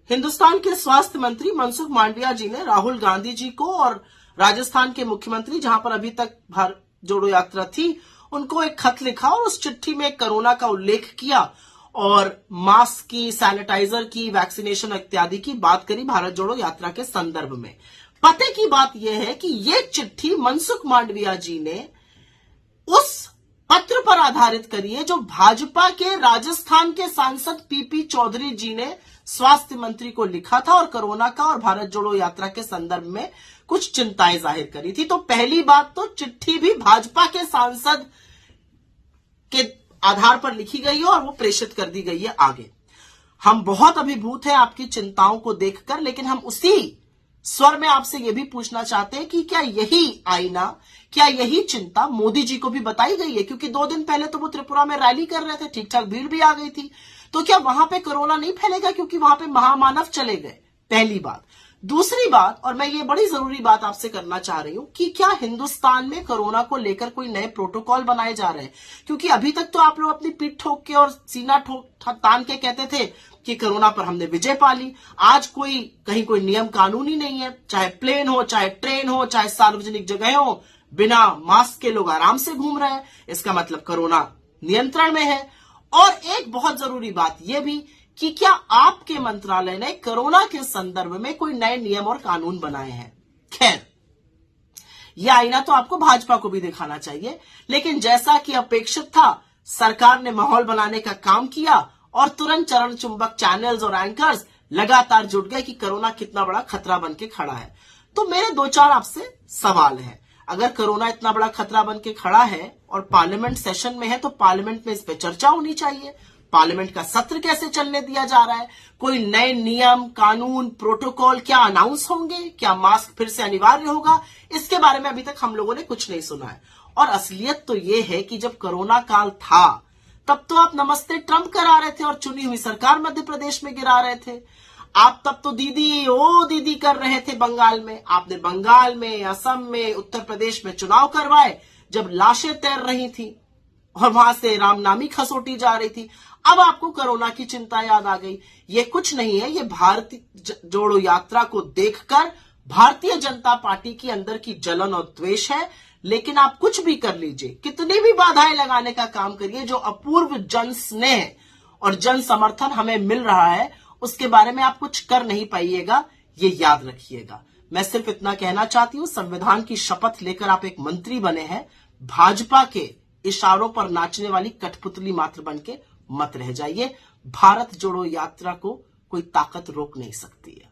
हिंदुस्तान के स्वास्थ्य मंत्री मनसुख मांडविया जी ने राहुल गांधी जी को और राजस्थान के मुख्यमंत्री, जहां पर अभी तक भारत जोड़ो यात्रा थी, उनको एक खत लिखा और उस चिट्ठी में कोरोना का उल्लेख किया और मास्क की, सैनिटाइजर की, वैक्सीनेशन इत्यादि की बात करी भारत जोड़ो यात्रा के संदर्भ में। पते की बात यह है कि ये चिट्ठी मनसुख मांडविया जी ने उस पत्र पर आधारित करी है जो भाजपा के राजस्थान के सांसद पीपी चौधरी जी ने स्वास्थ्य मंत्री को लिखा था और कोरोना का और भारत जोड़ो यात्रा के संदर्भ में कुछ चिंताएं जाहिर करी थी। तो पहली बात तो चिट्ठी भी भाजपा के सांसद के आधार पर लिखी गई है और वो प्रेषित कर दी गई है आगे। हम बहुत अभिभूत हैं आपकी चिंताओं को देखकर, लेकिन हम उसी स्वर में आपसे यह भी पूछना चाहते हैं कि क्या यही आईना, क्या यही चिंता मोदी जी को भी बताई गई है? क्योंकि 2 दिन पहले तो वो त्रिपुरा में रैली कर रहे थे, ठीक ठाक भीड़ भी आ गई थी। तो क्या वहां पे कोरोना नहीं फैलेगा क्योंकि वहां पे महामानव चले गए? पहली बात। दूसरी बात, और मैं ये बड़ी जरूरी बात आपसे करना चाह रही हूं कि क्या हिंदुस्तान में कोरोना को लेकर कोई नए प्रोटोकॉल बनाए जा रहे हैं? क्योंकि अभी तक तो आप लोग अपनी पीठ ठोक के और सीना ठोक तान के कहते थे कि कोरोना पर हमने विजय पा ली। आज कहीं कोई नियम कानून ही नहीं है, चाहे प्लेन हो, चाहे ट्रेन हो, चाहे सार्वजनिक जगह हो, बिना मास्क के लोग आराम से घूम रहे हैं। इसका मतलब कोरोना नियंत्रण में है। और एक बहुत जरूरी बात यह भी कि क्या आपके मंत्रालय ने कोरोना के संदर्भ में कोई नए नियम और कानून बनाए हैं? खैर, यह आईना तो आपको भाजपा को भी दिखाना चाहिए, लेकिन जैसा कि अपेक्षित था, सरकार ने माहौल बनाने का काम किया और तुरंत चरण चुंबक चैनल्स और एंकर्स लगातार जुट गए कि कोरोना कितना बड़ा खतरा बन के खड़ा है। तो मेरे 2-4 आपसे सवाल हैं। अगर कोरोना इतना बड़ा खतरा बन के खड़ा है और पार्लियामेंट सेशन में है, तो पार्लियामेंट में इस पे चर्चा होनी चाहिए। पार्लियामेंट का सत्र कैसे चलने दिया जा रहा है? कोई नए नियम, कानून, प्रोटोकॉल क्या अनाउंस होंगे? क्या मास्क फिर से अनिवार्य होगा? इसके बारे में अभी तक हम लोगों ने कुछ नहीं सुना है। और असलियत तो यह है कि जब कोरोना काल था, तब तो आप नमस्ते ट्रंप करा रहे थे और चुनी हुई सरकार मध्य प्रदेश में गिरा रहे थे। आप तब तो दीदी ओ दीदी कर रहे थे बंगाल में। आपने बंगाल में, असम में, उत्तर प्रदेश में चुनाव करवाए जब लाशें तैर रही थी और वहां से रामनामी खसोटी जा रही थी। अब आपको कोरोना की चिंता याद आ गई। ये कुछ नहीं है, ये भारत जोड़ो यात्रा को देखकर भारतीय जनता पार्टी की अंदर की जलन और द्वेष है। लेकिन आप कुछ भी कर लीजिए, कितनी भी बाधाएं लगाने का काम करिए, जो अपूर्व जन स्नेह और जन समर्थन हमें मिल रहा है, उसके बारे में आप कुछ कर नहीं पाइएगा, ये याद रखिएगा। मैं सिर्फ इतना कहना चाहती हूं, संविधान की शपथ लेकर आप एक मंत्री बने हैं, भाजपा के इशारों पर नाचने वाली कठपुतली मात्र बन के मत रह जाइए। भारत जोड़ो यात्रा को कोई ताकत रोक नहीं सकती है।